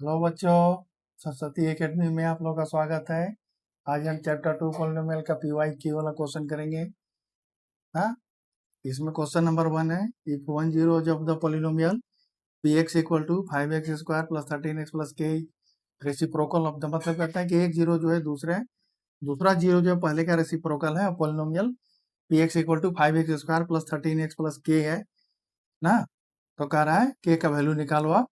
Hello बच्चों, Saraswati academy में आप लोगों का स्वागत है। आज हम चैप्टर 2 पॉलिनोमियल का PYQ वाला क्वेश्चन करेंगे। हाँ, इसमें क्वेश्चन नंबर 1 है, if one zero of the polynomial px equal to 5x square plus 13x plus K reciprocal of the, मतलब कहता है कि एक जीरो जो है दूसरा जीरो जो पहले का रेसिप्रोकल है। Polynomial px equal to 5x square plus 13x plus K है ना। तो कह रहा है के का वैल्यू निकालो आप।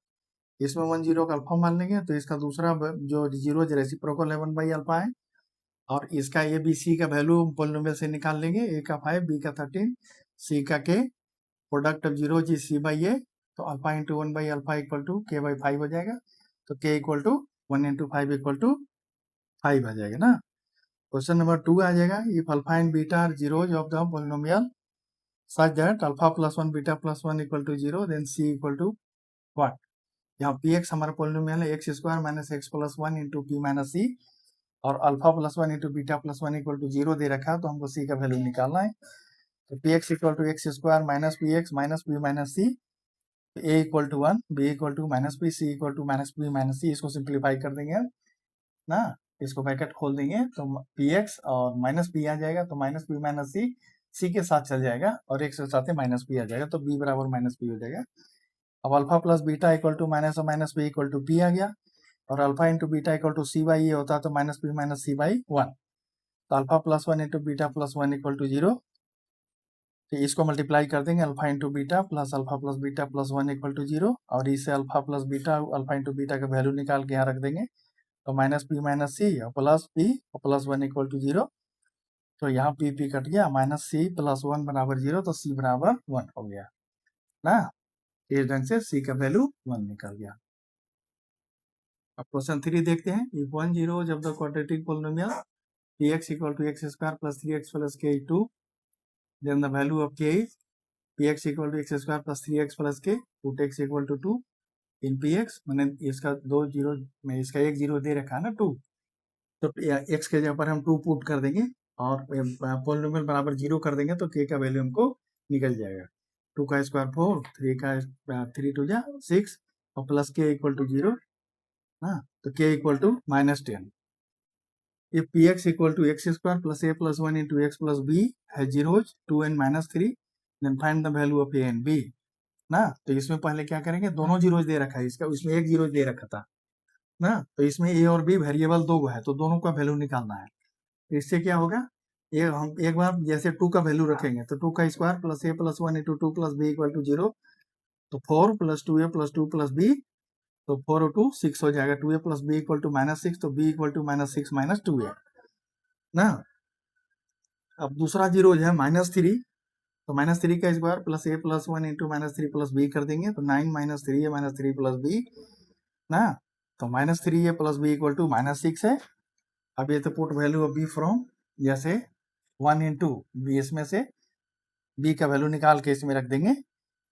इसमें 1 जीरो का अल्फा मान लेंगे तो इसका दूसरा जो जीरो रेसिप्रोकल है 1/अल्फा है, और इसका ए बी सी का वैल्यू पॉलिनोमियल से निकाल लेंगे। ए का 5, बी का 13, सी का K, product of zeroes C by A, तो अल्फा इंटू 1/अल्फा इक्वल टू के बाई 5 हो जाएगा। तो K equal to 1 into 5 equal to 5 आ जाएगा ना। क्वेश्चन नंबर 2 आ जाएगा, if alpha and beta are zeroes of the polynomial such that alpha plus 1 beta plus 1 equal to 0, then C equal to what. यहाँ P X हमारा polynomial है X square minus X plus 1 into P minus C, और alpha plus 1 into beta plus 1 equal to 0 दे रखा है, तो हमको सी का वैल्यू निकालना है। तो P X equal to X square minus P X minus P minus C, A equal to 1, B equal to minus P, C equal to minus P minus C. इसको सिंप्लीफाई कर देंगे हम ना, इसको ब्रैकेट खोल देंगे तो पी एक्स और माइनस पी आ जाएगा, तो माइनस पी माइनस सी के साथ चल जाएगा, और एक के साथ माइनस पी आ जाएगा, तो बी बराबर माइनस पी हो जाएगा। अब alpha plus beta equal to minus और minus P equal to P आ गया, और alpha into beta equal to C by A होता है, तो minus P minus C by 1। तो alpha plus 1 into beta plus 1 equal to 0, तो इसको मल्टीप्लाई कर देंगे, alpha into beta plus beta plus 1 equal to 0, और इससे alpha plus beta alpha into beta का वैल्यू निकाल के यहाँ रख देंगे, तो माइनस पी माइनस सी और प्लस पी और प्लस 1 इक्वल टू 0। तो यहाँ पी पी कट गया, माइनस सी प्लस 1 बराबर 0, तो सी बराबर 1 हो गया ना। इस ढंग से सी का वैल्यू 1 निकल गया। अब क्वेश्चन 3 देखते हैं, इफ वन जीरो जब the quadratic polynomial px equal to X square plus 3x plus K 2, then the value of K is px equal to X square plus 3x plus K, put x equal to 2 in px, मैंने इसका 2 zero में इसका 1 zero दे रखा है ना 2, तो x के जगह पर हम 2 पुट कर देंगे और पोलिनोमियल बराबर 0 कर देंगे, तो k का वैल्यू हमको निकल जाएगा। 2 का स्क्वायर 4, 3 का 3 टू जा 6, और प्लस के इक्वल टू 0 ना, तो k equal to -10। if px equal to X square plus a plus 1 into X plus B है zeroes 2 and -3, then find the value of a and b ना। तो इसमें पहले क्या करेंगे, दोनों जीरोज दे रखा है, इसका इसमें एक जीरो दे रखा था ना, तो इसमें a और b वेरिएबल दो है, तो दोनों का वैल्यू निकालना है। तो इससे क्या होगा, ये हम एक बार जैसे 2 का वैल्यू रखेंगे, तो 2 का square plus a plus 1 into 2 plus b equal to 0, तो 4 plus 2a plus 2 plus b, तो 4 और 2 6 हो जाएगा, 2a plus b equal to -6, तो b equal to -6 minus 2a ना। अब दूसरा जीरो है -3, तो -3 का square plus a plus 1 into -3 plus b कर देंगे, तो 9 minus 3a minus 3 plus b ना, तो -3a plus b equal to -6 है। अब ये तो put value of b from, जैसे 1 इंटू बी, इसमें से b का वैल्यू निकाल के इसमें रख देंगे,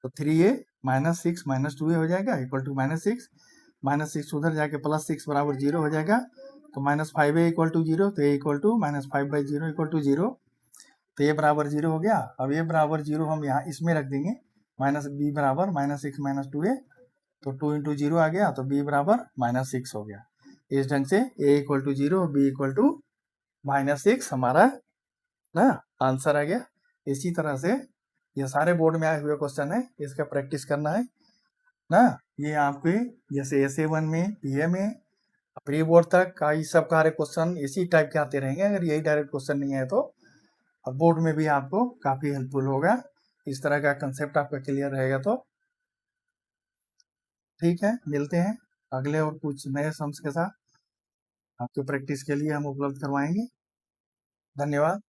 तो 3a माइनस 6 माइनस 2a हो जाएगा इक्वल टू -6 उधर जाके प्लस 6 बराबर 0 हो जाएगा, तो -5a इक्वल टू 0, तो a equal to -5/0 equal to 0, तो ये बराबर 0 हो गया। अब ये बराबर 0 हम यहाँ इसमें रख देंगे, माइनस बी बराबर -6 माइनस 2a, तो 2 इंटू 0 आ गया, तो b बराबर -6 हो गया। इस ढंग से a equal to 0, b equal to -6 हमारा ना आंसर आ गया। इसी तरह से ये सारे बोर्ड में आए हुए क्वेश्चन है, इसका प्रैक्टिस करना है ना। ये आपके जैसे SA1 में, PA में, प्री बोर्ड तक का ये सब सारे क्वेश्चन इसी टाइप के आते रहेंगे। अगर यही डायरेक्ट क्वेश्चन नहीं है तो बोर्ड में भी आपको काफी हेल्पफुल होगा, इस तरह का कंसेप्ट आपका क्लियर रहेगा। तो ठीक है, मिलते हैं अगले और कुछ नए सम्स के साथ, आपके प्रैक्टिस के लिए हम उपलब्ध करवाएंगे। धन्यवाद।